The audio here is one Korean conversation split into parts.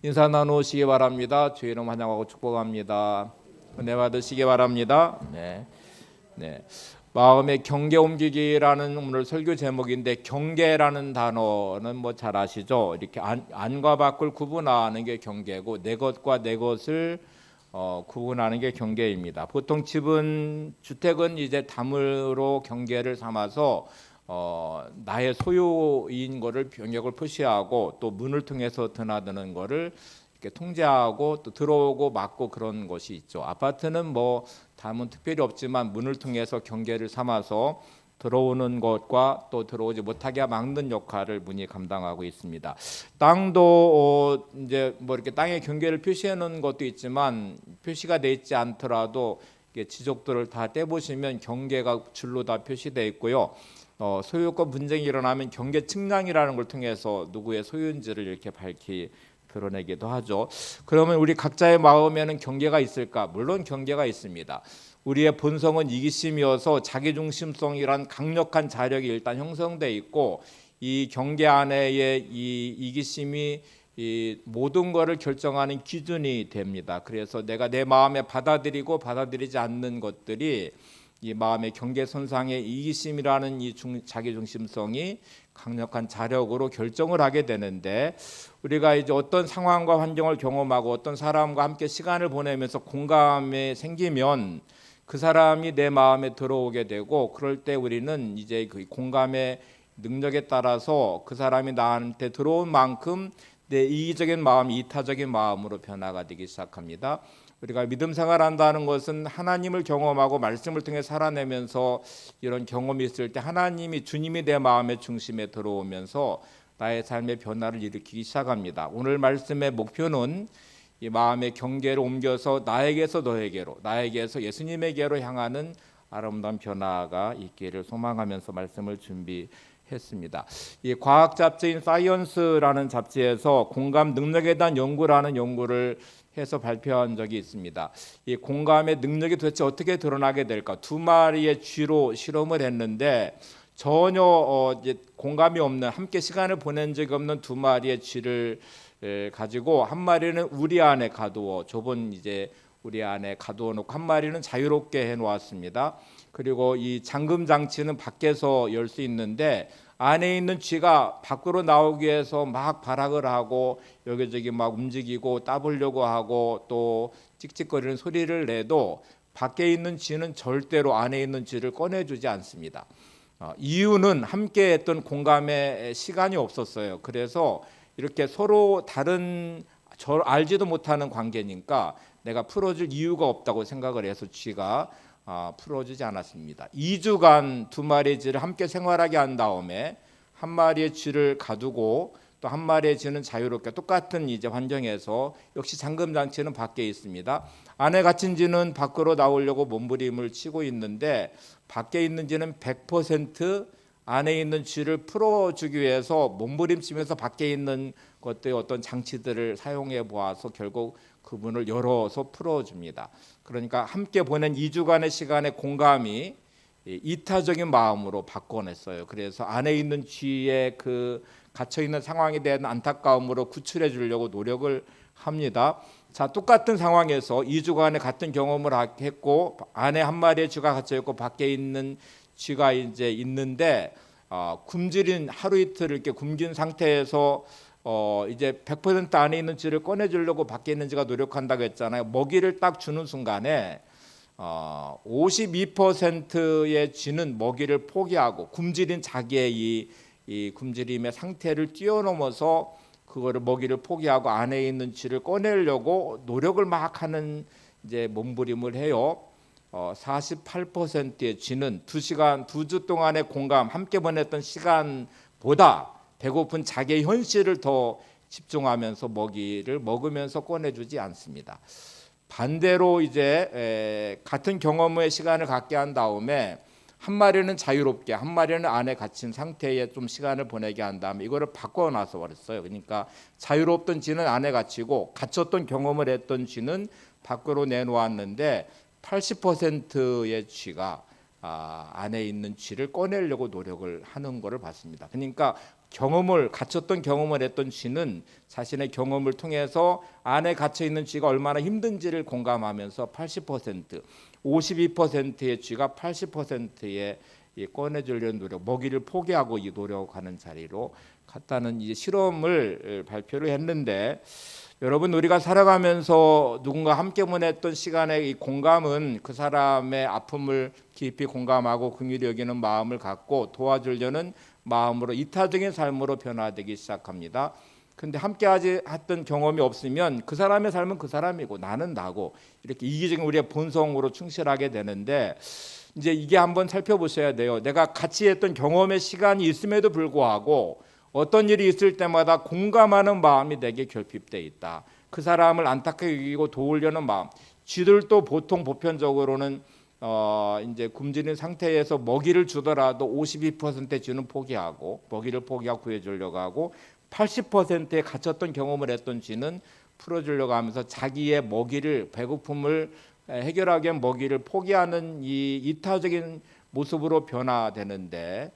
인사 나누시기 바랍니다. 주의 이름 환영하고 축복합니다. 은혜 받으시기 바랍니다. 네. 마음의 경계 옮기기라는 오늘 설교 제목인데, 경계라는 단어는 뭐 잘 아시죠? 이렇게 안과 밖을 구분하는 게 경계고, 내 것과 내 것을 구분하는 게 경계입니다. 보통 집은, 주택은 이제 담으로 경계를 삼아서 나의 소유인 거를 병역을 표시하고, 또 문을 통해서 드나드는 거를 이렇게 통제하고, 또 들어오고 막고 그런 것이 있죠. 아파트는 뭐 담은 특별히 없지만 문을 통해서 경계를 삼아서 들어오는 것과 또 들어오지 못하게 막는 역할을 문이 감당하고 있습니다. 땅도 이제 뭐 이렇게 땅의 경계를 표시해 놓은 것도 있지만, 표시가 돼 있지 않더라도 지적도를 다 떼보시면 경계가 줄로 다 표시되어 있고요. 소유권 분쟁이 일어나면 경계 측량이라는 걸 통해서 누구의 소유인지를 이렇게 밝히 드러내기도 하죠. 그러면 우리 각자의 마음에는 경계가 있을까? 물론 경계가 있습니다. 우리의 본성은 이기심이어서 자기중심성이란 강력한 자력이 일단 형성돼 있고, 이 경계 안에의 이 이기심이 이 모든 것을 결정하는 기준이 됩니다. 그래서 내가 내 마음에 받아들이고 받아들이지 않는 것들이 이 마음의 경계 손상의 이기심이라는 이 자기중심성이 강력한 자력으로 결정을 하게 되는데, 우리가 이제 어떤 상황과 환경을 경험하고 어떤 사람과 함께 시간을 보내면서 공감이 생기면 그 사람이 내 마음에 들어오게 되고, 그럴 때 우리는 이제 그 공감의 능력에 따라서 그 사람이 나한테 들어온 만큼 내 이기적인 마음이 이타적인 마음으로 변화가 되기 시작합니다. 우리가 믿음 생활한다는 것은 하나님을 경험하고 말씀을 통해 살아내면서 이런 경험이 있을 때 하나님이, 주님이 내 마음의 중심에 들어오면서 나의 삶의 변화를 일으키기 시작합니다. 오늘 말씀의 목표는 이 마음의 경계를 옮겨서 나에게서 너에게로, 나에게서 예수님에게로 향하는 아름다운 변화가 있기를 소망하면서 말씀을 준비했습니다. 이 과학 잡지인 사이언스라는 잡지에서 공감 능력에 대한 연구라는 연구를 해서 발표한 적이 있습니다. 이 공감의 능력이 도대체 어떻게 드러나게 될까? 두 마리의 쥐로 실험을 했는데 전혀 이제 공감이 없는, 함께 시간을 보낸 적이 없는 두 마리의 쥐를 가지고, 한 마리는 우리 안에 가두어, 좁은 이제 우리 안에 가두어 놓고 한 마리는 자유롭게 해 놓았습니다. 그리고 이 잠금 장치는 밖에서 열 수 있는데, 안에 있는 쥐가 밖으로 나오기 위해서 막 발악을 하고 여기저기 막 움직이고 따보려고 하고 또 찍찍거리는 소리를 내도 밖에 있는 쥐는 절대로 안에 있는 쥐를 꺼내주지 않습니다. 이유는 함께 했던 공감의 시간이 없었어요. 그래서 이렇게 서로 다른, 알지도 못하는 관계니까 내가 풀어줄 이유가 없다고 생각을 해서 쥐가 풀어주지 않았습니다. 2주간 두 마리의 쥐를 함께 생활하게 한 다음에 한 마리의 쥐를 가두고 또 한 마리의 쥐는 자유롭게 똑같은 이제 환경에서, 역시 잠금 장치는 밖에 있습니다. 안에 갇힌 쥐는 밖으로 나오려고 몸부림을 치고 있는데, 밖에 있는 쥐는 100% 안에 있는 쥐를 풀어주기 위해서 몸부림치면서 밖에 있는 것들의 어떤 장치들을 사용해 보아서 결국 그 문을 열어서 풀어줍니다. 그러니까 함께 보낸 2주간의 시간의 공감이 이타적인 마음으로 바꿔냈어요. 그래서 안에 있는 쥐의 그 갇혀 있는 상황에 대한 안타까움으로 구출해 주려고 노력을 합니다. 자, 똑같은 상황에서 2주간의 같은 경험을 했고, 안에 한 마리의 쥐가 갇혀 있고 밖에 있는 쥐가 이제 있는데, 굶주린, 하루 이틀 이렇게 굶긴 상태에서 이제 100% 안에 있는 쥐를 꺼내주려고 밖에 있는 쥐가 노력한다고 했잖아요. 먹이를 딱 주는 순간에 52%의 쥐는 먹이를 포기하고 굶주린 자기의 이 굶주림의 상태를 뛰어넘어서 그거를 먹이를 포기하고 안에 있는 쥐를 꺼내려고 노력을 막 하는 이제 몸부림을 해요. 48%의 쥐는 2시간, 2주 동안의 공감, 함께 보냈던 시간보다 배고픈 자기의 현실을 더 집중하면서 먹이를 먹으면서 꺼내주지 않습니다. 반대로 이제 같은 경험의 시간을 갖게 한 다음에 한 마리는 자유롭게, 한 마리는 안에 갇힌 상태에 좀 시간을 보내게 한 다음에 이거를 바꿔놔서 버렸어요. 그러니까 자유롭던 쥐는 안에 갇히고 갇혔던 경험을 했던 쥐는 밖으로 내놓았는데, 80%의 쥐가 안에 있는 쥐를 꺼내려고 노력을 하는 것을 봤습니다. 그러니까 갇혔던 경험을 했던 쥐는 자신의 경험을 통해서 안에 갇혀 있는 쥐가 얼마나 힘든지를 공감하면서 80%, 52%의 쥐가 80%의 꺼내주려는 노력, 먹이를 포기하고 이 노력하는 자리로 갔다는 이 실험을 발표를 했는데, 여러분, 우리가 살아가면서 누군가 함께 보냈던 시간의 이 공감은 그 사람의 아픔을 깊이 공감하고 긍휼히 여기는 마음을 갖고 도와주려는 마음으로 이타적인 삶으로 변화되기 시작합니다. 근데 함께하지 했던 경험이 없으면 그 사람의 삶은 그 사람이고 나는 나고 이렇게 이기적인 우리의 본성으로 충실하게 되는데, 이제 이게 한번 살펴보셔야 돼요. 내가 같이 했던 경험의 시간이 있음에도 불구하고 어떤 일이 있을 때마다 공감하는 마음이 내게 결핍돼 있다. 그 사람을 안타깝게 여기고 도우려는 마음. 쥐들도 보통 보편적으로는 이제 굶주린 상태에서 먹이를 주더라도 52%의 쥐는 포기하고 먹이를 포기하고 구해주려고 하고 80%에 갇혔던 경험을 했던 쥐는 풀어주려고 하면서 자기의 먹이를 배고픔을 해결하기 위한 먹이를 포기하는 이 이타적인 모습으로 변화되는데,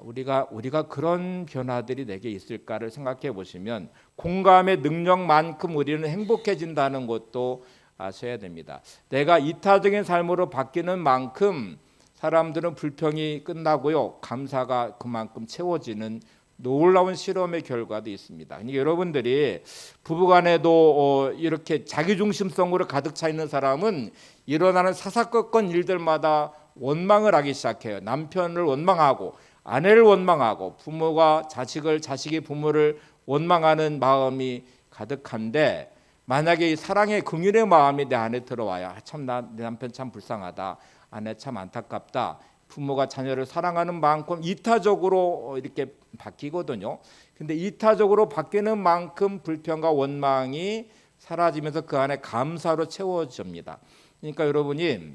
우리가 그런 변화들이 내게 있을까를 생각해 보시면 공감의 능력만큼 우리는 행복해진다는 것도 아셔야 됩니다. 내가 이타적인 삶으로 바뀌는 만큼 사람들은 불평이 끝나고요, 감사가 그만큼 채워지는 놀라운 실험의 결과도 있습니다. 그러니까 여러분들이 부부간에도 이렇게 자기중심성으로 가득 차 있는 사람은 일어나는 사사건건 일들마다 원망을 하기 시작해요. 남편을 원망하고 아내를 원망하고 부모가 자식을, 자식이 부모를 원망하는 마음이 가득한데, 만약에 이 사랑의 긍휼의 마음이 내 안에 들어와야 참 내 남편 참 불쌍하다, 아내 참 안타깝다, 부모가 자녀를 사랑하는 만큼 이타적으로 이렇게 바뀌거든요. 근데 이타적으로 바뀌는 만큼 불평과 원망이 사라지면서 그 안에 감사로 채워집니다. 그러니까 여러분이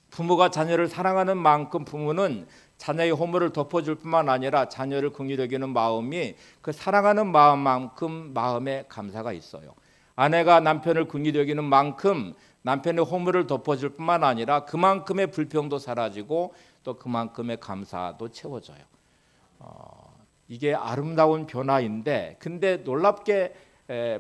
부모가 자녀를 사랑하는 만큼 부모는 자녀의 허물을 덮어줄 뿐만 아니라 자녀를 긍휼히 여기는 마음이 그 사랑하는 마음만큼 마음에 감사가 있어요. 아내가 남편을 긍휼히 여기는 만큼 남편의 허물을 덮어줄 뿐만 아니라 그만큼의 불평도 사라지고 또 그만큼의 감사도 채워져요. 이게 아름다운 변화인데, 근데 놀랍게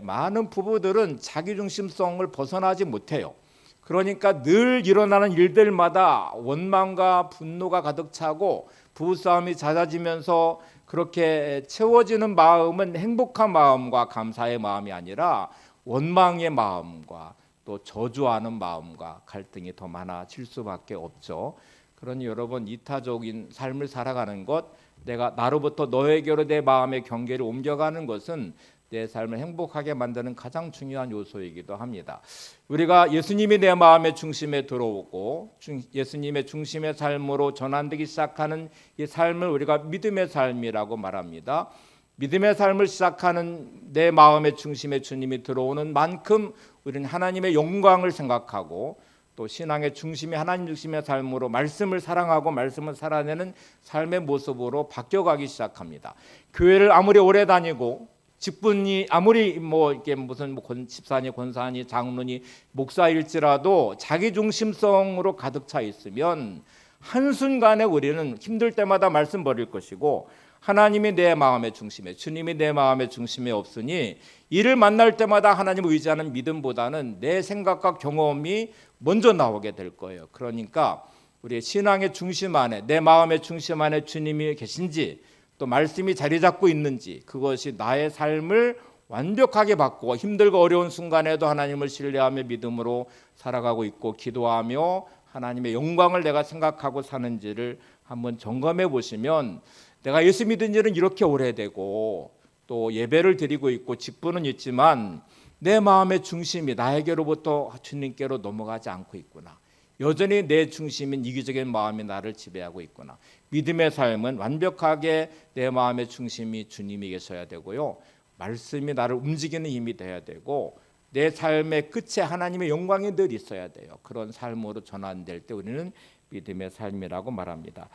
많은 부부들은 자기중심성을 벗어나지 못해요. 그러니까 늘 일어나는 일들마다 원망과 분노가 가득 차고 부부싸움이 잦아지면서 그렇게 채워지는 마음은 행복한 마음과 감사의 마음이 아니라 원망의 마음과 또 저주하는 마음과 갈등이 더 많아질 수밖에 없죠. 그러니 여러분, 이타적인 삶을 살아가는 것, 내가 나로부터 너에게로 내 마음의 경계를 옮겨가는 것은 내 삶을 행복하게 만드는 가장 중요한 요소이기도 합니다. 우리가 예수님이 내 마음의 중심에 들어오고 예수님의 중심의 삶으로 전환되기 시작하는 이 삶을 우리가 믿음의 삶이라고 말합니다. 믿음의 삶을 시작하는 내 마음의 중심에 주님이 들어오는 만큼 우리는 하나님의 영광을 생각하고 또 신앙의 중심이 하나님 중심의 삶으로 말씀을 사랑하고 말씀을 살아내는 삶의 모습으로 바뀌어가기 시작합니다. 교회를 아무리 오래 다니고 직분이 아무리 이게 무슨 집사니 권사니 장로니 목사일지라도 자기 중심성으로 가득 차 있으면 한순간에 우리는 힘들 때마다 말씀 버릴 것이고, 하나님이 내 마음의 중심에, 주님이 내 마음의 중심에 없으니 이를 만날 때마다 하나님을 의지하는 믿음보다는 내 생각과 경험이 먼저 나오게 될 거예요. 그러니까 우리의 신앙의 중심 안에, 내 마음의 중심 안에 주님이 계신지, 또 말씀이 자리 잡고 있는지, 그것이 나의 삶을 완벽하게 바꾸고 힘들고 어려운 순간에도 하나님을 신뢰하며 믿음으로 살아가고 있고 기도하며 하나님의 영광을 내가 생각하고 사는지를 한번 점검해 보시면, 내가 예수 믿은 지는 이렇게 오래되고 또 예배를 드리고 있고 직분은 있지만 내 마음의 중심이 나에게로부터 주님께로 넘어가지 않고 있구나. 여전히 내 중심인 이기적인 마음이 나를 지배하고 있구나. 믿음의 삶은 완벽하게 내 마음의 중심이 주님이 계셔야 되고요, 말씀이 나를 움직이는 힘이 돼야 되고, 내 삶의 끝에 하나님의 영광이 늘 있어야 돼요. 그런 삶으로 전환될 때 우리는 믿음의 삶이라고 말합니다.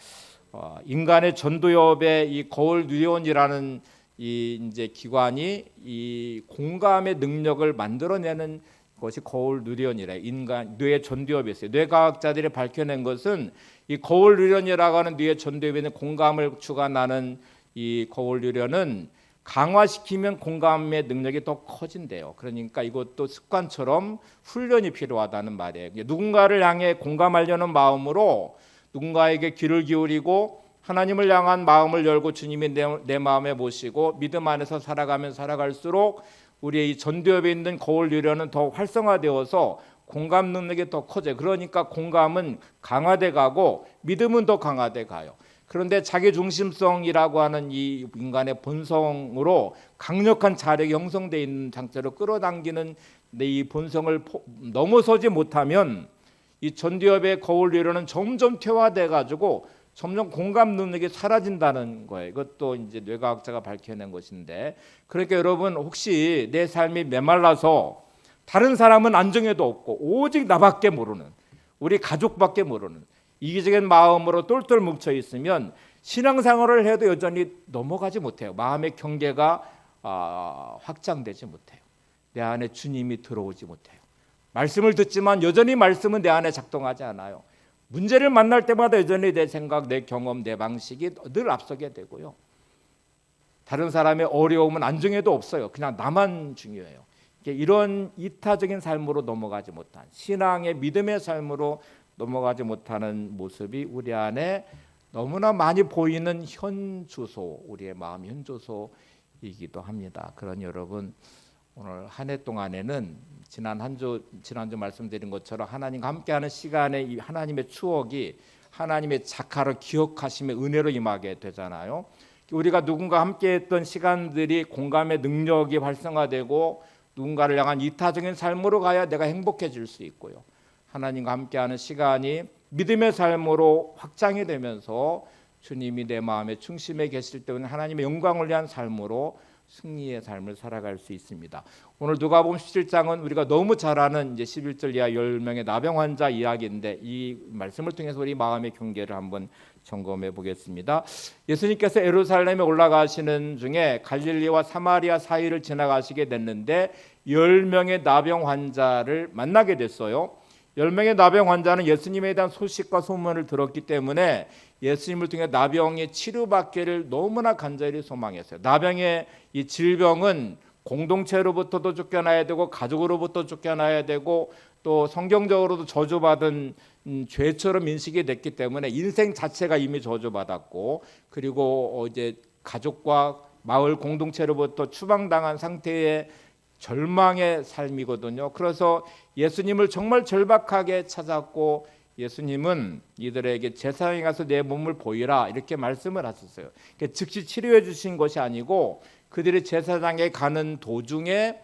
인간의 전도협의 이 거울 뉴런이라는 이 이제 기관이 이 공감의 능력을 만들어내는 그것이 거울 누련이래. 인간 뇌의 전두엽이 있어요. 뇌과학자들이 밝혀낸 것은 이 거울 누련이라고 하는 뇌의 전두엽에 있는 공감을 주관하는 이 거울 누련은 강화시키면 공감의 능력이 더 커진대요. 그러니까 이것도 습관처럼 훈련이 필요하다는 말이에요. 누군가를 향해 공감하려는 마음으로 누군가에게 귀를 기울이고 하나님을 향한 마음을 열고 주님이 내 마음에 모시고 믿음 안에서 살아가면 살아갈수록 우리의 이 전두엽에 있는 거울 유련은 더 활성화되어서 공감 능력이 더 커져요. 그러니까 공감은 강화돼 가고 믿음은 더 강화돼 가요. 그런데 자기 중심성이라고 하는 이 인간의 본성으로 강력한 자력이 형성되어 있는 상태로 끌어당기는 이 본성을 넘어서지 못하면 이 전두엽의 거울 유련은 점점 퇴화돼 가지고 점점 공감 능력이 사라진다는 거예요. 이것도 이제 뇌과학자가 밝혀낸 것인데, 그러니까 여러분 혹시 내 삶이 메말라서 다른 사람은 안정에도 없고 오직 나밖에 모르는, 우리 가족밖에 모르는 이기적인 마음으로 똘똘 뭉쳐 있으면 신앙생활을 해도 여전히 넘어가지 못해요. 마음의 경계가 확장되지 못해요. 내 안에 주님이 들어오지 못해요. 말씀을 듣지만 여전히 말씀은 내 안에 작동하지 않아요. 문제를 만날 때마다 여전히 내 생각, 내 경험, 내 방식이 늘 앞서게 되고요. 다른 사람의 어려움은 안중에도 없어요. 그냥 나만 중요해요. 이런 이타적인 삶으로 넘어가지 못한, 신앙의 믿음의 삶으로 넘어가지 못하는 모습이 우리 안에 너무나 많이 보이는 현주소, 우리의 마음 현주소이기도 합니다. 그러니 여러분, 오늘 한 해 동안에는 지난주 말씀드린 것처럼 하나님과 함께하는 시간에 이 하나님의 추억이 하나님의 작화를 기억하심의 은혜로 임하게 되잖아요. 우리가 누군가 함께했던 시간들이 공감의 능력이 활성화되고 누군가를 향한 이타적인 삶으로 가야 내가 행복해질 수 있고요. 하나님과 함께하는 시간이 믿음의 삶으로 확장이 되면서 주님이 내 마음의 중심에 계실 때는 하나님의 영광을 위한 삶으로 승리의 삶을 살아갈 수 있습니다. 오늘 누가복음 17장은 우리가 너무 잘 아는 이제 11절 이하 10명의 나병 환자 이야기인데, 이 말씀을 통해서 우리 마음의 경계를 한번 점검해 보겠습니다. 예수님께서 예루살렘에 올라가시는 중에 갈릴리와 사마리아 사이를 지나가시게 됐는데 10명의 나병 환자를 만나게 됐어요. 10명의 나병 환자는 예수님에 대한 소식과 소문을 들었기 때문에 예수님을 통해 나병이 치료받기를 너무나 간절히 소망했어요. 나병의 이 질병은 공동체로부터도 쫓겨나야 되고 가족으로부터 쫓겨나야 되고 또 성경적으로도 저주받은 죄처럼 인식이 됐기 때문에 인생 자체가 이미 저주받았고, 그리고 이제 가족과 마을 공동체로부터 추방당한 상태의 절망의 삶이거든요. 그래서 예수님을 정말 절박하게 찾았고, 예수님은 이들에게 제사장에 가서 내 몸을 보이라 이렇게 말씀을 하셨어요. 즉시 치료해 주신 것이 아니고 그들이 제사장에 가는 도중에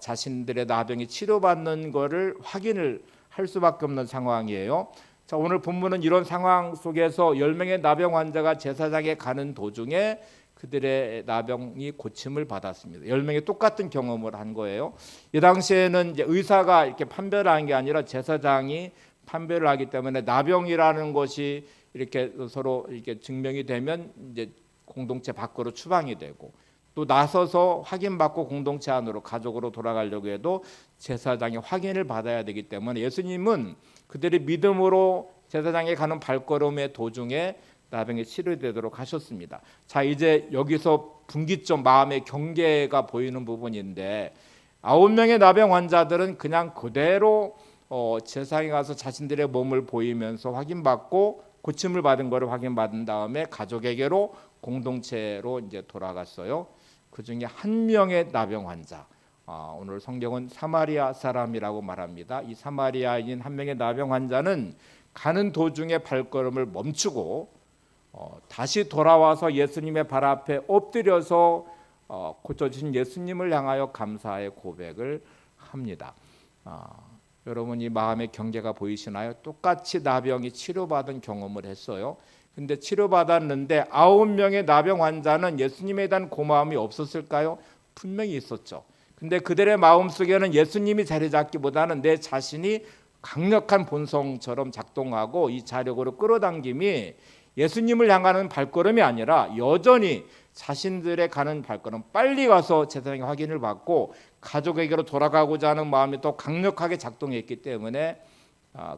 자신들의 나병이 치료받는 것을 확인을 할 수밖에 없는 상황이에요. 자, 오늘 본문은 이런 상황 속에서 10명의 나병 환자가 제사장에 가는 도중에 그들의 나병이 고침을 받았습니다. 10명이 똑같은 경험을 한 거예요. 이 당시에는 이제 의사가 이렇게 판별을 한 게 아니라 제사장이 판별을 하기 때문에 나병이라는 것이 이렇게 서로 이렇게 증명이 되면 이제 공동체 밖으로 추방이 되고, 또 나서서 확인받고 공동체 안으로 가족으로 돌아가려고 해도 제사장이 확인을 받아야 되기 때문에 예수님은 그들의 믿음으로 제사장에 가는 발걸음의 도중에 나병이 치료되도록 하셨습니다. 자, 이제 여기서 분기점, 마음의 경계가 보이는 부분인데 9명의 나병 환자들은 그냥 그대로 제사장에 가서 자신들의 몸을 보이면서 확인받고 고침을 받은 것을 확인받은 다음에 가족에게로 공동체로 이제 돌아갔어요. 그 중에 한 명의 나병 환자, 오늘 성경은 사마리아 사람이라고 말합니다. 이 사마리아인 한 명의 나병 환자는 가는 도중에 발걸음을 멈추고 다시 돌아와서 예수님의 발 앞에 엎드려서 고쳐주신 예수님을 향하여 감사의 고백을 합니다. 여러분이 마음의 경계가 보이시나요? 똑같이 나병이 치료받은 경험을 했어요. 근데 치료받았는데 9명의 나병 환자는 예수님에 대한 고마움이 없었을까요? 분명히 있었죠. 근데 그들의 마음속에는 예수님이 자리 잡기보다는 내 자신이 강력한 본성처럼 작동하고 이 자력으로 끌어당김이 예수님을 향하는 발걸음이 아니라 여전히 자신들의 가는 발걸음 빨리 가서 제사장의 확인을 받고 가족에게로 돌아가고자 하는 마음이 더 강력하게 작동했기 때문에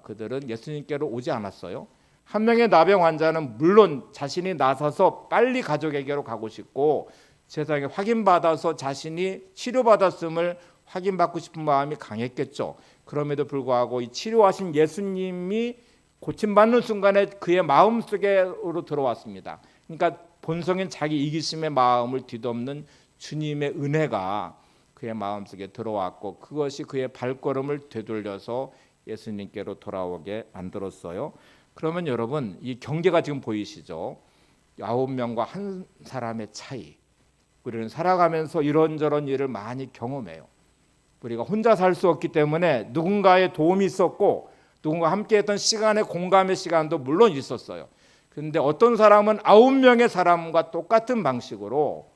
그들은 예수님께로 오지 않았어요. 한 명의 나병 환자는 물론 자신이 나서서 빨리 가족에게로 가고 싶고 제사장에 확인받아서 자신이 치료받았음을 확인받고 싶은 마음이 강했겠죠. 그럼에도 불구하고 이 치료하신 예수님이 고침받는 순간에 그의 마음속으로 들어왔습니다. 그러니까 본성인 자기 이기심의 마음을 뒤덮는 주님의 은혜가 그의 마음속에 들어왔고 그것이 그의 발걸음을 되돌려서 예수님께로 돌아오게 만들었어요. 그러면 여러분 이 경계가 지금 보이시죠? 9명과 한 사람의 차이. 우리는 살아가면서 이런저런 일을 많이 경험해요. 우리가 혼자 살 수 없기 때문에 누군가의 도움이 있었고 누군가 함께했던 시간의 공감의 시간도 물론 있었어요. 그런데 어떤 사람은 9명의 사람과 똑같은 방식으로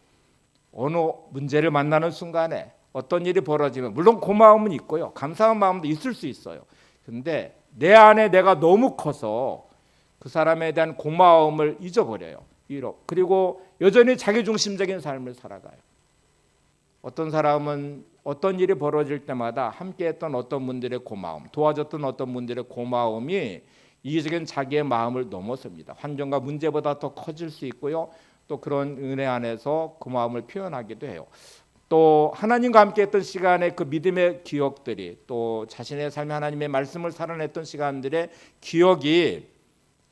어느 문제를 만나는 순간에 어떤 일이 벌어지면 물론 고마움은 있고요. 감사한 마음도 있을 수 있어요. 그런데 내 안에 내가 너무 커서 그 사람에 대한 고마움을 잊어버려요. 그리고 여전히 자기중심적인 삶을 살아가요. 어떤 사람은 어떤 일이 벌어질 때마다 함께했던 어떤 분들의 고마움, 도와줬던 어떤 분들의 고마움이 이기적인 자기의 마음을 넘어섭니다. 환경과 문제보다 더 커질 수 있고요. 또 그런 은혜 안에서 고마움을 표현하기도 해요. 또 하나님과 함께했던 시간의 그 믿음의 기억들이 또 자신의 삶에 하나님의 말씀을 살아냈던 시간들의 기억이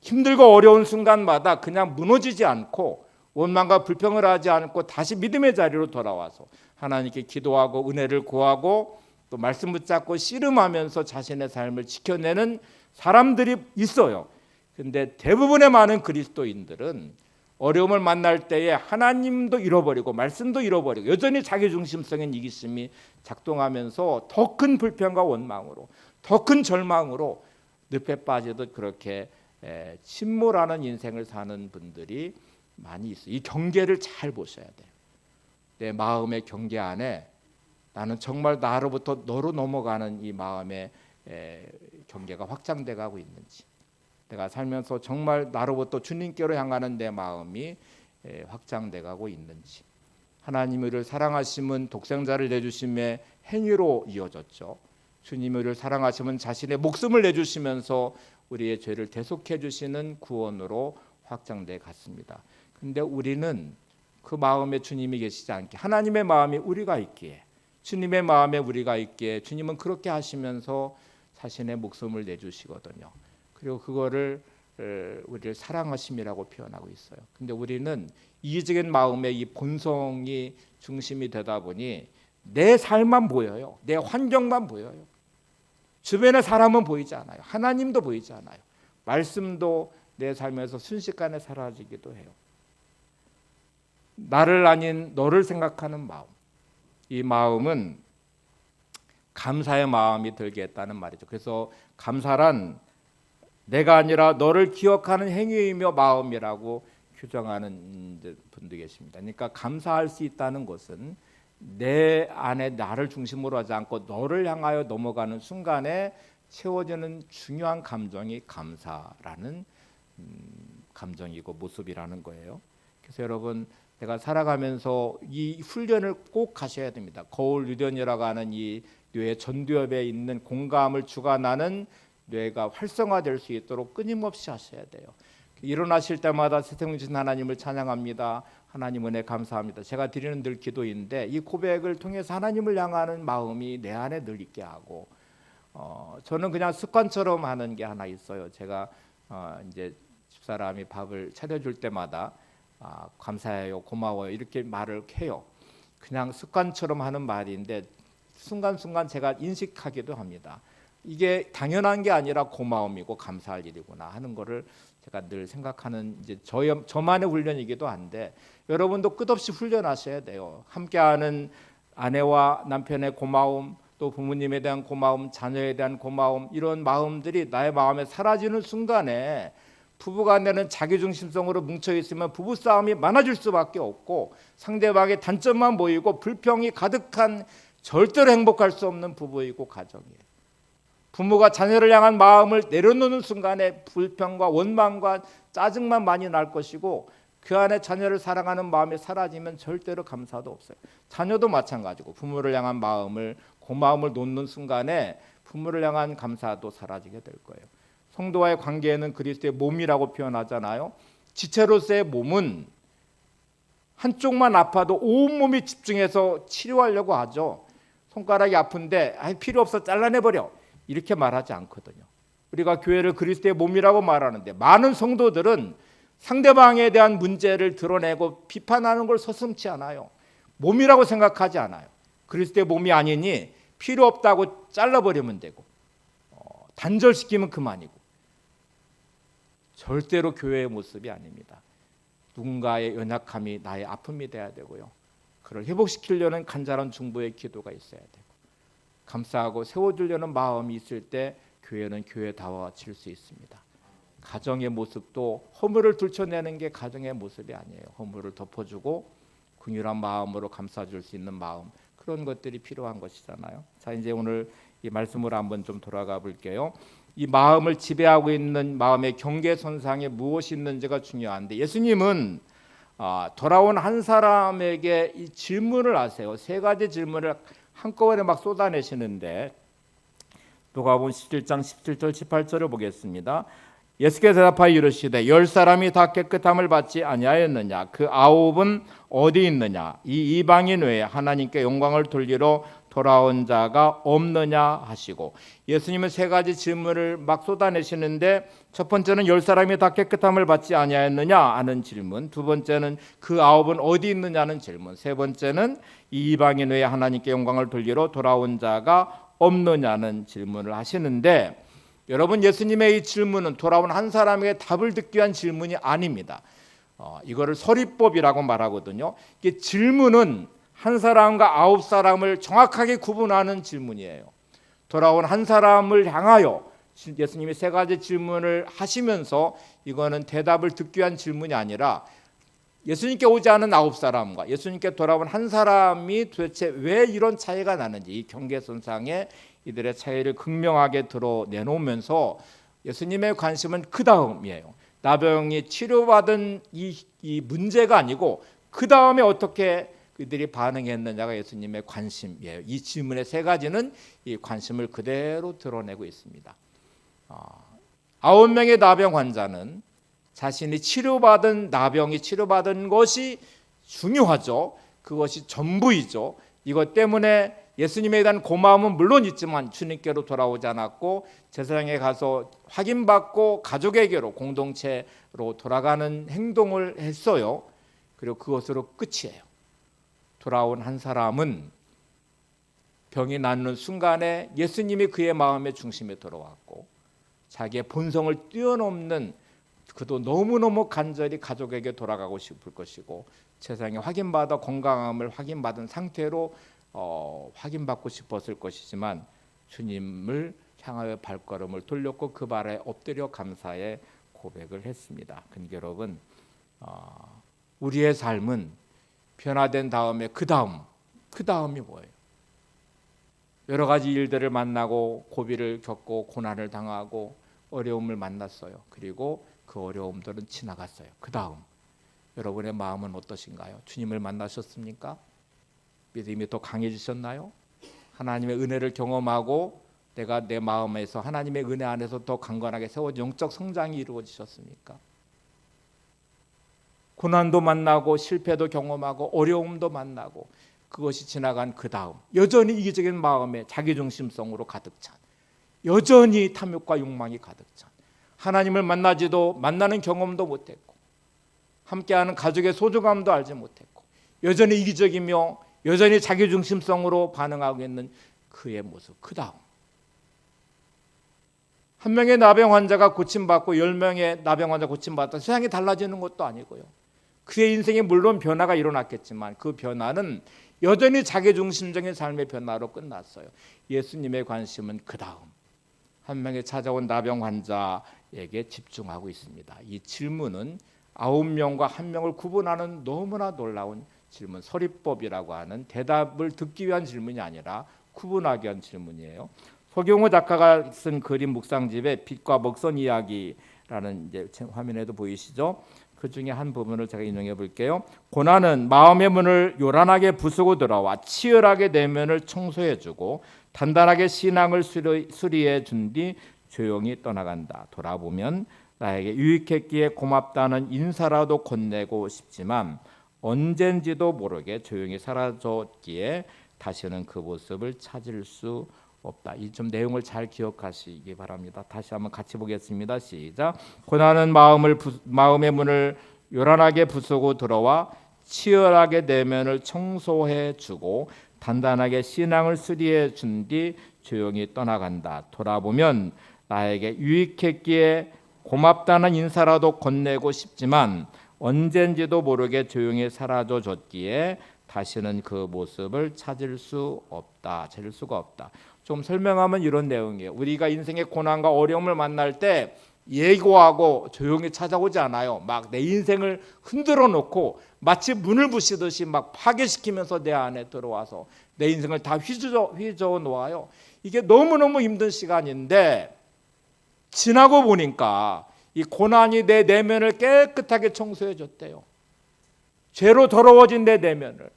힘들고 어려운 순간마다 그냥 무너지지 않고 원망과 불평을 하지 않고 다시 믿음의 자리로 돌아와서 하나님께 기도하고 은혜를 구하고 또 말씀 붙잡고 씨름하면서 자신의 삶을 지켜내는 사람들이 있어요. 그런데 대부분의 많은 그리스도인들은 어려움을 만날 때에 하나님도 잃어버리고 말씀도 잃어버리고 여전히 자기중심적인 이기심이 작동하면서 더 큰 불평과 원망으로 더 큰 절망으로 늪에 빠지듯 그렇게 침몰하는 인생을 사는 분들이 많이 있어요. 이 경계를 잘 보셔야 돼요. 내 마음의 경계 안에 나는 정말 나로부터 너로 넘어가는 이 마음의 경계가 확장돼 가고 있는지, 내가 살면서 정말 나로부터 주님께로 향하는 내 마음이 확장돼 가고 있는지. 하나님이 우리를 사랑하심은 독생자를 내주심의 행위로 이어졌죠. 주님이 우리를 사랑하심은 자신의 목숨을 내주시면서 우리의 죄를 대속해 주시는 구원으로 확장돼 갔습니다. 근데 우리는 그 마음에 주님이 계시지 않게 하나님의 마음이 우리가 있기에 주님의 마음에 우리가 있기에 주님은 그렇게 하시면서 자신의 목숨을 내주시거든요. 그리고 그거를 우리를 사랑하심이라고 표현하고 있어요. 근데 우리는 이기적인 마음의 이 본성이 중심이 되다 보니 내 삶만 보여요. 내 환경만 보여요. 주변의 사람은 보이지 않아요. 하나님도 보이지 않아요. 말씀도 내 삶에서 순식간에 사라지기도 해요. 나를 아닌 너를 생각하는 마음, 이 마음은 감사의 마음이 들게 했다는 말이죠. 그래서 감사란 내가 아니라 너를 기억하는 행위이며 마음이라고 규정하는 분도 계십니다. 그러니까 감사할 수 있다는 것은 내 안에 나를 중심으로 하지 않고 너를 향하여 넘어가는 순간에 채워지는 중요한 감정이 감사라는 감정이고 모습이라는 거예요. 그래서 여러분 내가 살아가면서 이 훈련을 꼭 하셔야 됩니다. 거울 유전이라고 하는 이 뇌의 전두엽에 있는 공감을 주관하는 뇌가 활성화될 수 있도록 끊임없이 하셔야 돼요. 일어나실 때마다 세상 주신 하나님을 찬양합니다. 하나님 은혜 감사합니다. 제가 드리는 늘 기도인데 이 고백을 통해서 하나님을 향하는 마음이 내 안에 늘 있게 하고 저는 그냥 습관처럼 하는 게 하나 있어요. 제가 이제 집사람이 밥을 차려줄 때마다 감사해요, 고마워요 이렇게 말을 해요. 그냥 습관처럼 하는 말인데 순간순간 제가 인식하기도 합니다. 이게 당연한 게 아니라 고마움이고 감사할 일이구나 하는 거를 제가 늘 생각하는 이제 저만의 훈련이기도 한데 여러분도 끝없이 훈련하셔야 돼요. 함께하는 아내와 남편의 고마움, 또 부모님에 대한 고마움, 자녀에 대한 고마움 이런 마음들이 나의 마음에 사라지는 순간에 부부간에는 자기중심성으로 뭉쳐있으면 부부싸움이 많아질 수밖에 없고 상대방의 단점만 보이고 불평이 가득한 절대로 행복할 수 없는 부부이고 가정이에요. 부모가 자녀를 향한 마음을 내려놓는 순간에 불평과 원망과 짜증만 많이 날 것이고 그 안에 자녀를 사랑하는 마음이 사라지면 절대로 감사도 없어요. 자녀도 마찬가지고 부모를 향한 마음을 고마움을 놓는 순간에 부모를 향한 감사도 사라지게 될 거예요. 성도와의 관계에는 그리스도의 몸이라고 표현하잖아요. 지체로서의 몸은 한쪽만 아파도 온몸이 집중해서 치료하려고 하죠. 손가락이 아픈데 필요 없어 잘라내버려 이렇게 말하지 않거든요. 우리가 교회를 그리스도의 몸이라고 말하는데 많은 성도들은 상대방에 대한 문제를 드러내고 비판하는 걸 서슴지 않아요. 몸이라고 생각하지 않아요. 그리스도의 몸이 아니니 필요 없다고 잘라버리면 되고 단절시키면 그만이고, 절대로 교회의 모습이 아닙니다. 누군가의 연약함이 나의 아픔이 돼야 되고요. 그걸 회복시키려는 간절한 중보의 기도가 있어야 되고, 감사하고 세워주려는 마음이 있을 때 교회는 교회다워질 수 있습니다. 가정의 모습도 허물을 들춰내는 게 가정의 모습이 아니에요. 허물을 덮어주고 긍휼한 마음으로 감싸줄 수 있는 마음, 그런 것들이 필요한 것이잖아요. 자, 이제 오늘 이 말씀으로 한번 좀 돌아가 볼게요. 이 마음을 지배하고 있는 마음의 경계선상에 무엇이 있는지가 중요한데, 예수님은 돌아온 한 사람에게 이 질문을 하세요. 세 가지 질문을 한꺼번에 막 쏟아내시는데, 누가복음 17장 17절 18절을 보겠습니다. 예수께서 대답하여 이르시되 10사람이 다 깨끗함을 받지 아니하였느냐? 그 9은 어디 있느냐? 이 이방인 외에 하나님께 영광을 돌리러 돌아온 자가 없느냐 하시고, 예수님은 세 가지 질문을 막 쏟아내시는데, 첫 번째는 10사람이 다 깨끗함을 받지 아니하였느냐 하는 질문, 두 번째는 그 9은 어디 있느냐는 질문, 세 번째는 이 이방인 외에 하나님께 영광을 돌리러 돌아온 자가 없느냐는 질문을 하시는데, 여러분, 예수님의 이 질문은 돌아온 한 사람에게 답을 듣기 위한 질문이 아닙니다. 이거를 서리법이라고 말하거든요. 이게 질문은 한 사람과 9사람을 정확하게 구분하는 질문이에요. 돌아온 한 사람을 향하여 예수님이 세 가지 질문을 하시면서, 이거는 대답을 듣기 위한 질문이 아니라 예수님께 오지 않은 9사람과 예수님께 돌아온 한 사람이 도대체 왜 이런 차이가 나는지, 이 경계선상에 이들의 차이를 극명하게 드러내놓으면서 예수님의 관심은 그 다음이에요. 나병이 치료받은 이 문제가 아니고 그 다음에 어떻게 그들이 반응했느냐가 예수님의 관심이에요. 이 질문의 세 가지는 이 관심을 그대로 드러내고 있습니다. 9명의 나병 환자는 자신이 치료받은 나병이 치료받은 것이 중요하죠. 그것이 전부이죠. 이것 때문에 예수님에 대한 고마움은 물론 있지만 주님께로 돌아오지 않았고, 제사장에 가서 확인받고 가족에게로, 공동체로 돌아가는 행동을 했어요. 그리고 그것으로 끝이에요. 돌아온 한 사람은 병이 낫는 순간에 예수님이 그의 마음의 중심에 들어왔고, 자기의 본성을 뛰어넘는, 그도 너무너무 간절히 가족에게 돌아가고 싶을 것이고, 세상에 확인받아 건강함을 확인받은 상태로 확인받고 싶었을 것이지만, 주님을 향하여 발걸음을 돌렸고 그 발에 엎드려 감사의 고백을 했습니다. 근데 여러분, 우리의 삶은 변화된 다음에 그 다음이 뭐예요? 여러 가지 일들을 만나고 고비를 겪고 고난을 당하고 어려움을 만났어요. 그리고 그 어려움들은 지나갔어요. 그 다음 여러분의 마음은 어떠신가요? 주님을 만나셨습니까? 믿음이 더 강해지셨나요? 하나님의 은혜를 경험하고 내가 내 마음에서 하나님의 은혜 안에서 더 강건하게 세워진 영적 성장이 이루어지셨습니까? 고난도 만나고 실패도 경험하고 어려움도 만나고, 그것이 지나간 그 다음 여전히 이기적인 마음에 자기중심성으로 가득 찬, 여전히 탐욕과 욕망이 가득 찬, 하나님을 만나는 경험도 못했고, 함께하는 가족의 소중함도 알지 못했고, 여전히 이기적이며 여전히 자기중심성으로 반응하고 있는 그의 모습, 그 다음 한 명의 나병 환자가 고침받고 10명의 나병 환자 고침받다 세상이 달라지는 것도 아니고요. 그의 인생에 물론 변화가 일어났겠지만 그 변화는 여전히 자기중심적인 삶의 변화로 끝났어요. 예수님의 관심은 그 다음 한 명의 찾아온 나병 환자에게 집중하고 있습니다. 이 질문은 9명과 1명을 구분하는 너무나 놀라운 질문, 서리법이라고 하는 대답을 듣기 위한 질문이 아니라 구분하기 위한 질문이에요. 서경호 작가가 쓴 그림 묵상집에 빛과 먹선 이야기라는, 이제 화면에도 보이시죠? 그 중에 한 부분을 제가 인용해 볼게요. 고난은 마음의 문을 요란하게 부수고 들어와 치열하게 내면을 청소해 주고 단단하게 신앙을 수리해 준 뒤 조용히 떠나간다. 돌아보면 나에게 유익했기에 고맙다는 인사라도 건네고 싶지만 언젠지도 모르게 조용히 사라졌기에 다시는 그 모습을 찾을 수 없다. 이 좀 내용을 잘 기억하시기 바랍니다. 다시 한번 같이 보겠습니다. 시작. 고난은 마음의 문을 요란하게 부수고 들어와 치열하게 내면을 청소해 주고 단단하게 신앙을 수리해 준 뒤 조용히 떠나간다. 돌아보면 나에게 유익했기에 고맙다는 인사라도 건네고 싶지만 언젠지도 모르게 조용히 사라져 줬기에 다시는 그 모습을 찾을 수가 없다. 좀 설명하면 이런 내용이에요. 우리가 인생의 고난과 어려움을 만날 때 예고하고 조용히 찾아오지 않아요. 막 내 인생을 흔들어 놓고 마치 문을 부시듯이 막 파괴시키면서 내 안에 들어와서 내 인생을 다 휘저어 놓아요. 이게 너무너무 힘든 시간인데 지나고 보니까 이 고난이 내 내면을 깨끗하게 청소해 줬대요. 죄로 더러워진 내 내면을,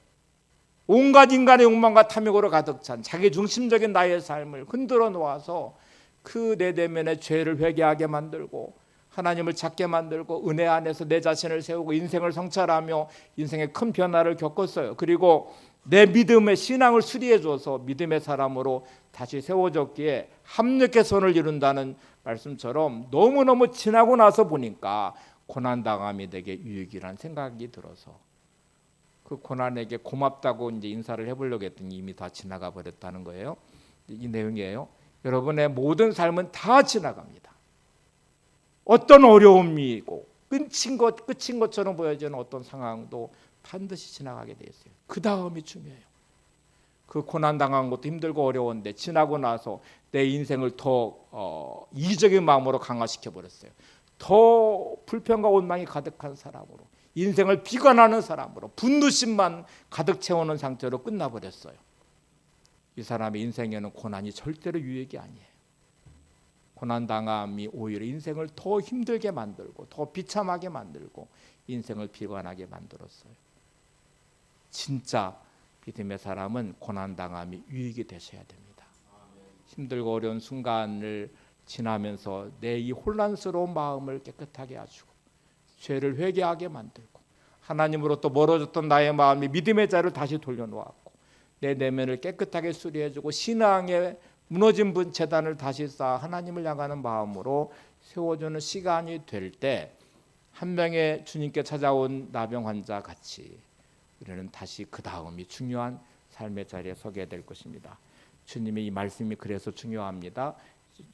온갖 인간의 욕망과 탐욕으로 가득 찬 자기 중심적인 나의 삶을 흔들어 놓아서 그 내 내면의 죄를 회개하게 만들고 하나님을 찾게 만들고 은혜 안에서 내 자신을 세우고 인생을 성찰하며 인생의 큰 변화를 겪었어요. 그리고 내 믿음의 신앙을 수리해 줘서 믿음의 사람으로 다시 세워졌기에 합력의 선을 이룬다는 말씀처럼 너무너무 지나고 나서 보니까 고난당함이 되게 유익이라는 생각이 들어서 그 고난에게 고맙다고 이제 인사를 해보려고 했더니 이미 다 지나가 버렸다는 거예요. 이 내용이에요. 여러분의 모든 삶은 다 지나갑니다. 어떤 어려움이 있고 끝인 것처럼 보여지는 어떤 상황도 반드시 지나가게 돼 있어요. 그 다음이 중요해요. 그 고난 당한 것도 힘들고 어려운데 지나고 나서 내 인생을 더 이기적인 마음으로 강화시켜 버렸어요. 더 불평과 원망이 가득한 사람으로, 인생을 비관하는 사람으로, 분노심만 가득 채우는 상태로 끝나버렸어요. 이 사람의 인생에는 고난이 절대로 유익이 아니에요. 고난당함이 오히려 인생을 더 힘들게 만들고 더 비참하게 만들고 인생을 비관하게 만들었어요. 진짜 믿음의 사람은 고난당함이 유익이 되셔야 됩니다. 힘들고 어려운 순간을 지나면서 내 이 혼란스러운 마음을 깨끗하게 해주고 죄를 회개하게 만들고 하나님으로부터 멀어졌던 나의 마음이 믿음의 자를 다시 돌려놓았고 내 내면을 깨끗하게 수리해주고 신앙의 무너진 재단을 다시 쌓아 하나님을 향하는 마음으로 세워주는 시간이 될 때 한 명의 주님께 찾아온 나병 환자 같이 우리는 다시 그 다음이 중요한 삶의 자리에 서게 될 것입니다. 주님의 이 말씀이 그래서 중요합니다.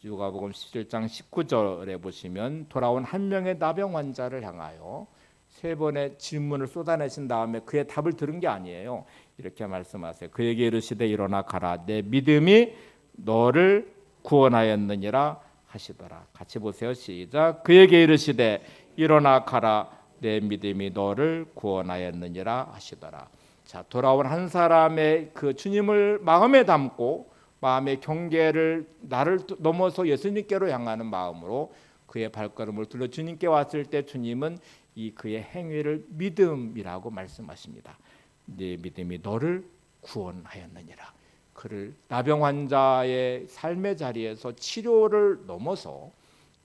누가복음 17장 19절에 보시면 돌아온 한 명의 나병 환자를 향하여 세 번의 질문을 쏟아내신 다음에 그의 답을 들은 게 아니에요. 이렇게 말씀하세요. 그에게 이르시되 일어나 가라. 내 믿음이 너를 구원하였느니라 하시더라. 같이 보세요. 시작. 그에게 이르시되 일어나 가라. 내 믿음이 너를 구원하였느니라 하시더라. 자, 돌아온 한 사람의 그 주님을 마음에 담고 마음의 경계를 나를 넘어서 예수님께로 향하는 마음으로 그의 발걸음을 둘러 주님께 왔을 때 주님은 이 그의 행위를 믿음이라고 말씀하십니다. 네 믿음이 너를 구원하였느니라. 그를 나병 환자의 삶의 자리에서 치료를 넘어서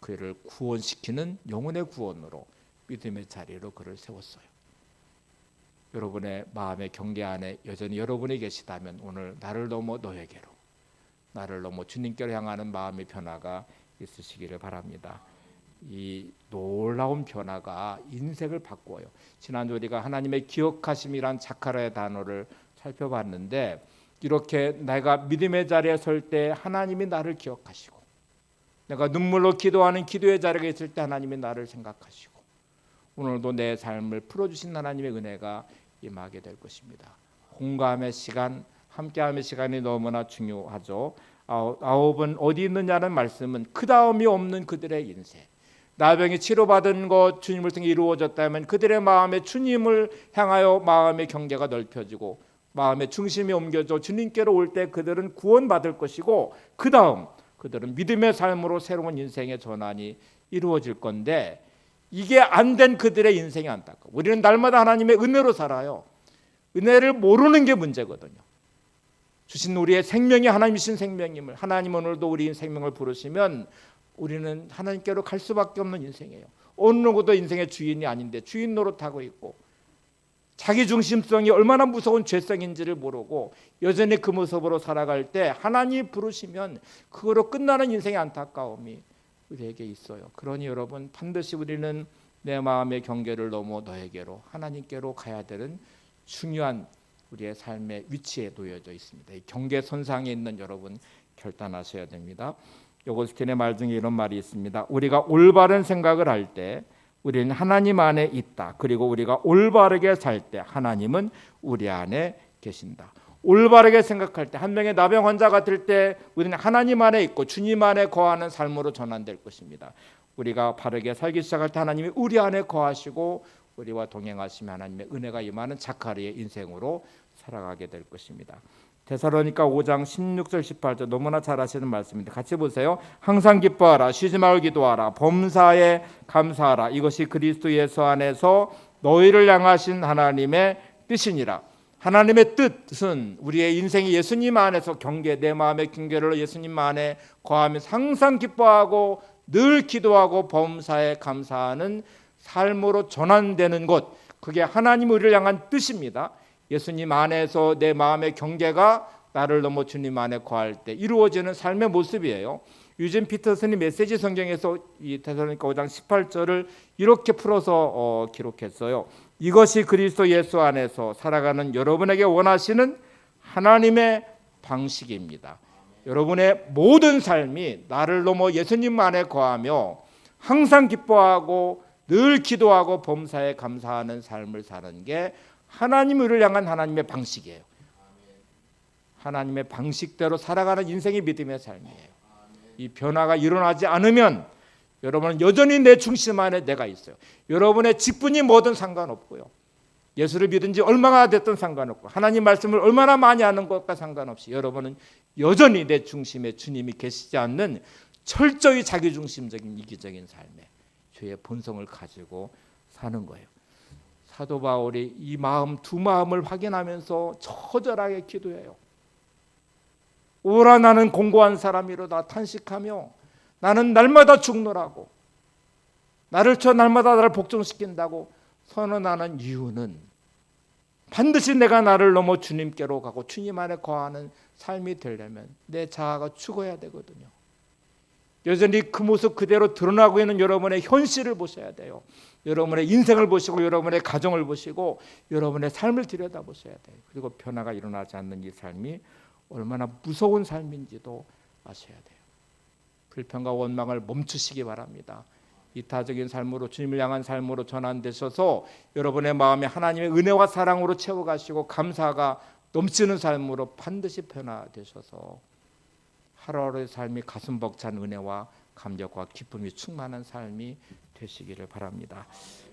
그를 구원시키는 영혼의 구원으로 믿음의 자리로 그를 세웠어요. 여러분의 마음의 경계 안에 여전히 여러분이 계시다면 오늘 나를 넘어 너에게로, 나를 넘어 주님께로 향하는 마음의 변화가 있으시기를 바랍니다. 이 놀라운 변화가 인생을 바꾸어요. 지난주 우리가 하나님의 기억하심이란 자카라의 단어를 살펴봤는데 이렇게 내가 믿음의 자리에 설 때 하나님이 나를 기억하시고 내가 눈물로 기도하는 기도의 자리에 있을 때 하나님이 나를 생각하시고 오늘도 내 삶을 풀어주신 하나님의 은혜가 임하게 될 것입니다. 공감의 시간, 함께함의 시간이 너무나 중요하죠. 아홉은 어디 있느냐는 말씀은 그 다음이 없는 그들의 인생, 나병이 치료받은 것 주님을 통해 이루어졌다면 그들의 마음에 주님을 향하여 마음의 경계가 넓혀지고 마음의 중심이 옮겨져 주님께로 올 때 그들은 구원받을 것이고 그 다음 그들은 믿음의 삶으로 새로운 인생의 전환이 이루어질 건데 이게 안 된 그들의 인생이 안타까워. 우리는 날마다 하나님의 은혜로 살아요. 은혜를 모르는 게 문제거든요. 주신 우리의 생명이 하나님이신 생명임을, 하나님 오늘도 우리 생명을 부르시면 우리는 하나님께로 갈 수밖에 없는 인생이에요. 어느 누구도 인생의 주인이 아닌데 주인 노릇하고 있고, 자기 중심성이 얼마나 무서운 죄성인지를 모르고 여전히 그 모습으로 살아갈 때 하나님 부르시면 그거로 끝나는 인생의 안타까움이 우리에게 있어요. 그러니 여러분, 반드시 우리는 내 마음의 경계를 넘어 너에게로, 하나님께로 가야 되는 중요한 우리의 삶의 위치에 놓여져 있습니다. 이 경계선상에 있는 여러분, 결단하셔야 됩니다. 요거스틴의 말 중에 이런 말이 있습니다. 우리가 올바른 생각을 할 때 우리는 하나님 안에 있다. 그리고 우리가 올바르게 살 때 하나님은 우리 안에 계신다. 올바르게 생각할 때, 한 명의 나병 환자 같을 때 우리는 하나님 안에 있고 주님 안에 거하는 삶으로 전환될 것입니다. 우리가 바르게 살기 시작할 때 하나님이 우리 안에 거하시고 우리와 동행하시며 하나님의 은혜가 임하는 자카리의 인생으로 살아가게 될 것입니다. 데살로니가 5장 16절 18절 너무나 잘 아시는 말씀인데 같이 보세요. 항상 기뻐하라, 쉬지 말고 기도하라, 범사에 감사하라. 이것이 그리스도 예수 안에서 너희를 향하신 하나님의 뜻이니라. 하나님의 뜻은 우리의 인생이 예수님 안에서 경계, 내 마음의 경계를 예수님 안에 거하면서 항상 기뻐하고 늘 기도하고 범사에 감사하는 삶으로 전환되는 것, 그게 하나님 우리를 향한 뜻입니다. 예수님 안에서 내 마음의 경계가 나를 넘어 주님 안에 거할 때 이루어지는 삶의 모습이에요. 유진 피터슨이 메시지 성경에서 이 데살로니가 5장 18절을 이렇게 풀어서 기록했어요. 이것이 그리스도 예수 안에서 살아가는 여러분에게 원하시는 하나님의 방식입니다. 여러분의 모든 삶이 나를 넘어 예수님 안에 거하며 항상 기뻐하고 늘 기도하고 범사에 감사하는 삶을 사는 게 하나님을 향한 하나님의 방식이에요. 하나님의 방식대로 살아가는 인생이 믿음의 삶이에요. 이 변화가 일어나지 않으면 여러분은 여전히 내 중심 안에 내가 있어요. 여러분의 직분이 뭐든 상관없고요. 예수를 믿은 지 얼마나 됐든 상관없고, 하나님 말씀을 얼마나 많이 아는 것과 상관없이 여러분은 여전히 내 중심에 주님이 계시지 않는 철저히 자기중심적인 이기적인 삶에 죄의 본성을 가지고 사는 거예요. 사도 바울이 이 마음, 두 마음을 확인하면서 처절하게 기도해요. 오라 나는 공고한 사람이로다 탄식하며 나는 날마다 죽노라고, 나를 쳐 날마다 나를 복종시킨다고 선언하는 이유는 반드시 내가 나를 넘어 주님께로 가고 주님 안에 거하는 삶이 되려면 내 자아가 죽어야 되거든요. 여전히 그 모습 그대로 드러나고 있는 여러분의 현실을 보셔야 돼요. 여러분의 인생을 보시고 여러분의 가정을 보시고 여러분의 삶을 들여다보셔야 돼요. 그리고 변화가 일어나지 않는 이 삶이 얼마나 무서운 삶인지도 아셔야 돼요. 불평과 원망을 멈추시기 바랍니다. 이타적인 삶으로, 주님을 향한 삶으로 전환되셔서 여러분의 마음에 하나님의 은혜와 사랑으로 채워가시고 감사가 넘치는 삶으로 반드시 변화되셔서 하루하루의 삶이 가슴 벅찬 은혜와 감격과 기쁨이 충만한 삶이 되시기를 바랍니다.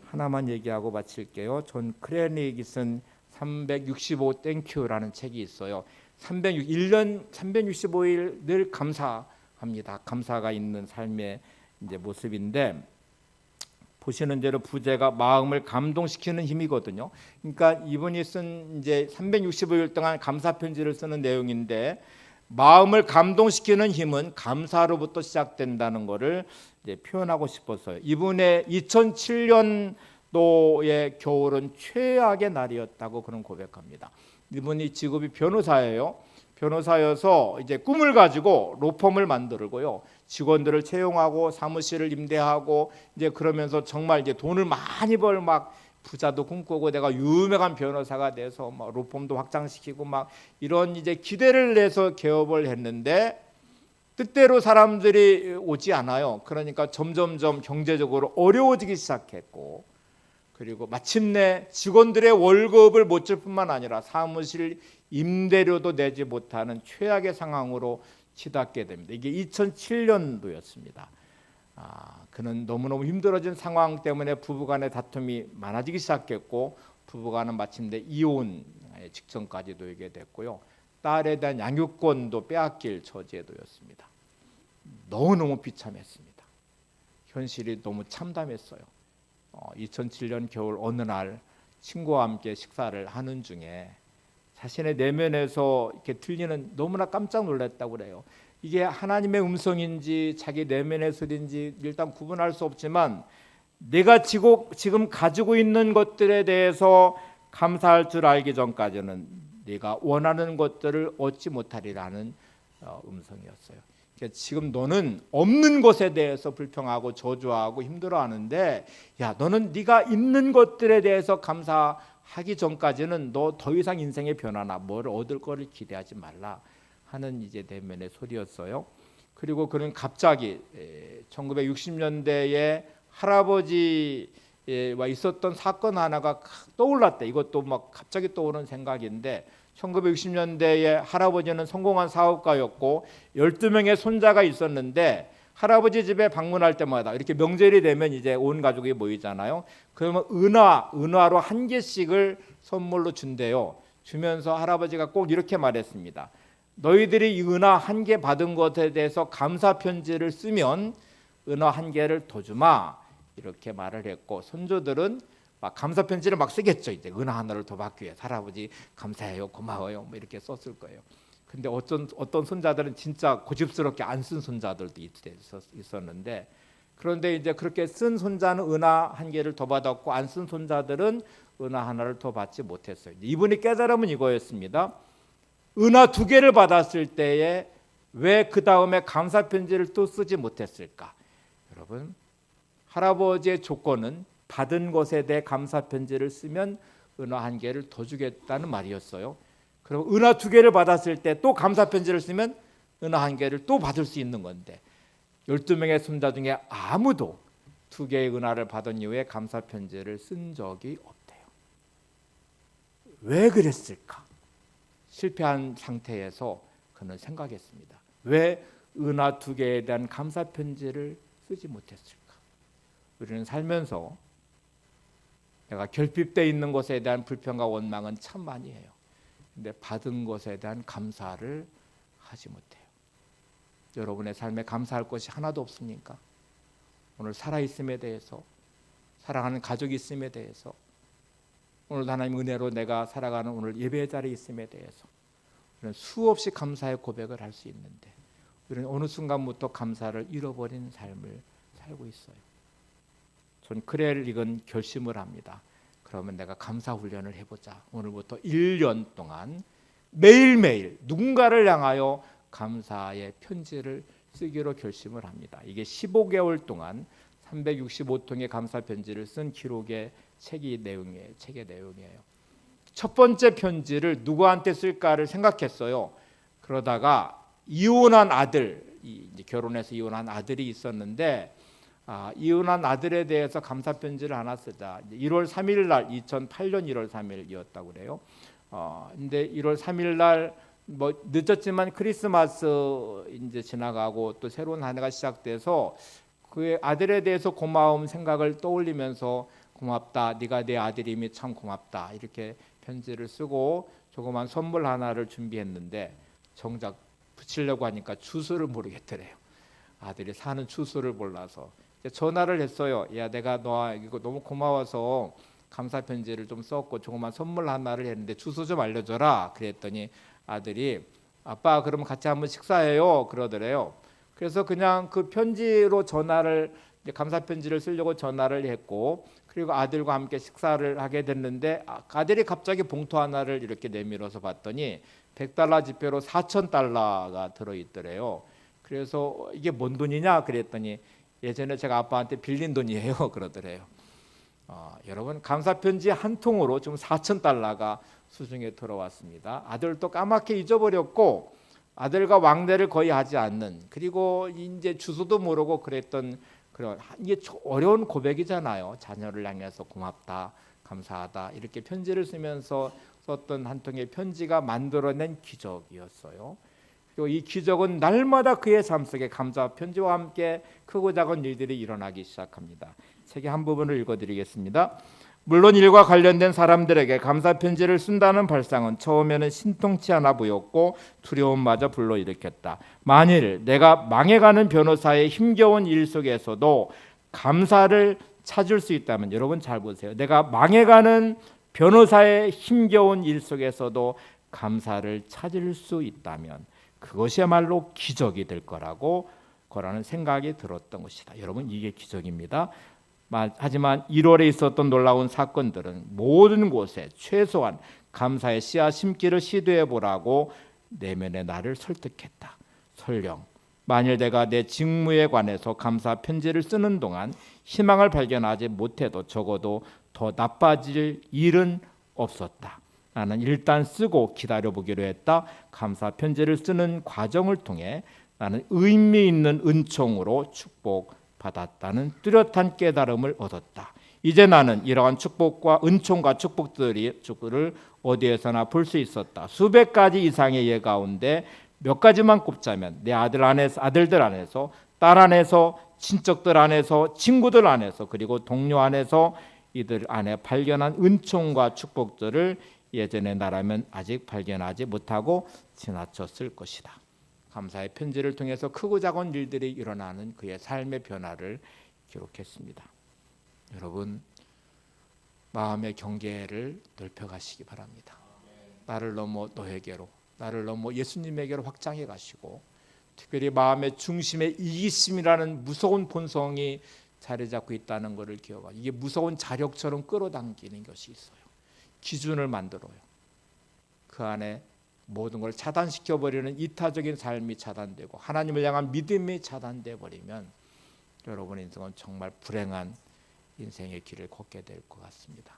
하나만 얘기하고 마칠게요. 존 크레닉이 쓴 365 땡큐라는 책이 있어요. 1년 365일 늘 감사합니다. 감사가 있는 삶의 이제 모습인데, 보시는 대로 부제가 마음을 감동시키는 힘이거든요. 그러니까 이분이 쓴 이제 365일 동안 감사 편지를 쓰는 내용인데, 마음을 감동시키는 힘은 감사로부터 시작된다는 것을 이제 표현하고 싶어서요. 이분의 2007년도의 겨울은 최악의 날이었다고 그런 고백합니다. 이분이 직업이 변호사예요. 변호사여서 이제 꿈을 가지고 로펌을 만들고요, 직원들을 채용하고 사무실을 임대하고 이제 그러면서 정말 이제 돈을 많이 벌 막 부자도 꿈꾸고 내가 유명한 변호사가 돼서 막 로펌도 확장시키고 막 이런 이제 기대를 내서 개업을 했는데 뜻대로 사람들이 오지 않아요. 그러니까 점점점 경제적으로 어려워지기 시작했고, 그리고 마침내 직원들의 월급을 못 줄 뿐만 아니라 사무실 임대료도 내지 못하는 최악의 상황으로 치닫게 됩니다. 이게 2007년도였습니다. 그는 너무너무 힘들어진 상황 때문에 부부간의 다툼이 많아지기 시작했고, 부부간은 마침내 이혼의 직전까지도 이게 됐고요. 딸에 대한 양육권도 빼앗길 처지에 놓였습니다. 너무너무 비참했습니다. 현실이 너무 참담했어요. 2007년 겨울 어느 날 친구와 함께 식사를 하는 중에 자신의 내면에서 이렇게 들리는, 너무나 깜짝 놀랐다고 그래요. 이게 하나님의 음성인지 자기 내면의 소리인지 일단 구분할 수 없지만, 내가 지금 가지고 있는 것들에 대해서 감사할 줄 알기 전까지는 내가 원하는 것들을 얻지 못하리라는 음성이었어요. 그러니까 지금 너는 없는 것에 대해서 불평하고 저주하고 힘들어하는데, 야, 너는 네가 있는 것들에 대해서 감사하기 전까지는 너 더 이상 인생의 변화나 뭘 얻을 거를 기대하지 말라 하는 이제 내면의 소리였어요. 그리고 그는 갑자기 1960년대에 할아버지와 있었던 사건 하나가 떠올랐대. 이것도 막 갑자기 떠오르는 생각인데, 1960년대에 할아버지는 성공한 사업가였고 12명의 손자가 있었는데, 할아버지 집에 방문할 때마다 이렇게 명절이 되면 이제 온 가족이 모이잖아요. 그러면 은화로 한 개씩을 선물로 준대요. 주면서 할아버지가 꼭 이렇게 말했습니다. 너희들이 이 은화 한 개 받은 것에 대해서 감사 편지를 쓰면 은화 한 개를 더 주마, 이렇게 말을 했고, 손주들은 막 감사 편지를 막 쓰겠죠. 이제 은화 하나를 더 받기 위해 할아버지 감사해요, 고마워요, 뭐 이렇게 썼을 거예요. 근데 어떤 손자들은 진짜 고집스럽게 안 쓴 손자들도 있었는데, 그런데 이제 그렇게 쓴 손자는 은화 한 개를 더 받았고 안 쓴 손자들은 은화 하나를 더 받지 못했어요. 이분이 깨달음은 이거였습니다. 은화 2개를 받았을 때에 왜 그 다음에 감사 편지를 또 쓰지 못했을까? 여러분, 할아버지의 조건은 받은 것에 대해 감사 편지를 쓰면 은화 한 개를 더 주겠다는 말이었어요. 그럼 은화 2개를 받았을 때 또 감사 편지를 쓰면 은화 한 개를 또 받을 수 있는 건데, 12명의 손자 중에 아무도 2개의 은화를 받은 이후에 감사 편지를 쓴 적이 없대요. 왜 그랬을까? 실패한 상태에서 그는 생각했습니다. 왜 은화 2개에 대한 감사 편지를 쓰지 못했을까? 우리는 살면서 내가 결핍되어 있는 것에 대한 불평과 원망은 참 많이 해요. 근데 받은 것에 대한 감사를 하지 못해요. 여러분의 삶에 감사할 것이 하나도 없습니까? 오늘 살아있음에 대해서, 사랑하는 가족이 있음에 대해서, 오늘 하나님 은혜로 내가 살아가는 오늘 예배 자리에 있음에 대해서 우리는 수없이 감사의 고백을 할 수 있는데, 우리는 어느 순간부터 감사를 잃어버린 삶을 살고 있어요. 전 그래를 익은 결심을 합니다. 그러면 내가 감사 훈련을 해보자. 오늘부터 1년 동안 매일매일 누군가를 향하여 감사의 편지를 쓰기로 결심을 합니다. 이게 15개월 동안 365통의 감사 편지를 쓴 기록의 책의 내용이에요. 첫 번째 편지를 누구한테 쓸까를 생각했어요. 그러다가 이혼한 아들, 이제 결혼해서 이혼한 아들이 있었는데, 이혼한 아들에 대해서 감사 편지를 하나 쓰자. 1월 3일 날, 2008년 1월 3일이었다고 그래요. 근데 1월 3일 날 뭐 늦었지만 크리스마스 이제 지나가고 또 새로운 한 해가 시작돼서 그의 아들에 대해서 고마움 생각을 떠올리면서, 고맙다, 네가 내 아들임이 참 고맙다, 이렇게 편지를 쓰고 조그만 선물 하나를 준비했는데, 정작 붙이려고 하니까 주소를 모르겠더래요. 아들이 사는 주소를 몰라서 전화를 했어요. 야, 내가 너 이거 너무 고마워서 감사 편지를 좀 썼고 조그만 선물 하나를 했는데 주소 좀 알려줘라. 그랬더니 아들이, 아빠 그럼 같이 한번 식사해요, 그러더래요. 그래서 그냥 그 편지로 전화를, 감사 편지를 쓰려고 전화를 했고, 그리고 아들과 함께 식사를 하게 됐는데, 아들이 갑자기 봉투 하나를 이렇게 내밀어서 봤더니 $100 지폐로 $4,000가 들어있더래요. 그래서 이게 뭔 돈이냐 그랬더니, 예전에 제가 아빠한테 빌린 돈이에요, 그러더래요. 여러분, 감사 편지 한 통으로 지금 $4,000가 수중에 들어왔습니다. 아들도 까맣게 잊어버렸고, 아들과 왕래를 거의 하지 않는, 그리고 이제 주소도 모르고 그랬던, 그런, 이게 어려운 고백이잖아요. 자녀를 향해서 고맙다, 감사하다, 이렇게 편지를 쓰면서 썼던 한 통의 편지가 만들어낸 기적이었어요. 그리고 이 기적은 날마다 그의 삶 속에 감사 편지와 함께 크고 작은 일들이 일어나기 시작합니다. 책의 한 부분을 읽어드리겠습니다. 물론 일과 관련된 사람들에게 감사 편지를 쓴다는 발상은 처음에는 신통치 않아 보였고 두려움마저 불러일으켰다. 만일 내가 망해가는 변호사의 힘겨운 일 속에서도 감사를 찾을 수 있다면 여러분 잘 보세요. 내가 망해가는 변호사의 힘겨운 일 속에서도 감사를 찾을 수 있다면 그것이야말로 기적이 될 거라는 생각이 들었던 것이다. 여러분 이게 기적입니다. 하지만 1월에 있었던 놀라운 사건들은 모든 곳에 최소한 감사의 씨앗 심기를 시도해 보라고 내면의 나를 설득했다. 설령 만일 내가 내 직무에 관해서 감사 편지를 쓰는 동안 희망을 발견하지 못해도 적어도 더 나빠질 일은 없었다. 나는 일단 쓰고 기다려보기로 했다. 감사 편지를 쓰는 과정을 통해 나는 의미 있는 은총으로 축복받았다는 뚜렷한 깨달음을 얻었다. 이제 나는 이러한 축복과 은총과 축복들을 어디에서나 볼 수 있었다. 수백 가지 이상의 예 가운데 몇 가지만 꼽자면 내 아들들 안에서, 딸 안에서, 친척들 안에서, 친구들 안에서, 그리고 동료 안에서 이들 안에 발견한 은총과 축복들을 예전에 나라면 아직 발견하지 못하고 지나쳤을 것이다. 감사의 편지를 통해서 크고 작은 일들이 일어나는 그의 삶의 변화를 기록했습니다. 여러분 마음의 경계를 넓혀가시기 바랍니다. 나를 넘어 너에게로, 나를 넘어 예수님에게로 확장해 가시고 특별히 마음의 중심에 이기심이라는 무서운 본성이 자리 잡고 있다는 것을 기억하고 이게 무서운 자력처럼 끌어당기는 것이 있어요. 기준을 만들어요. 그 안에 모든 걸 차단시켜버리는 이타적인 삶이 차단되고 하나님을 향한 믿음이 차단돼 버리면 여러분의 인생은 정말 불행한 인생의 길을 걷게 될 것 같습니다.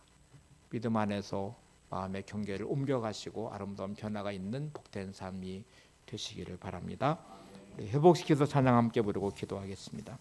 믿음 안에서 마음의 경계를 옮겨가시고 아름다운 변화가 있는 복된 삶이 되시기를 바랍니다. 회복시켜서 찬양 함께 부르고 기도하겠습니다.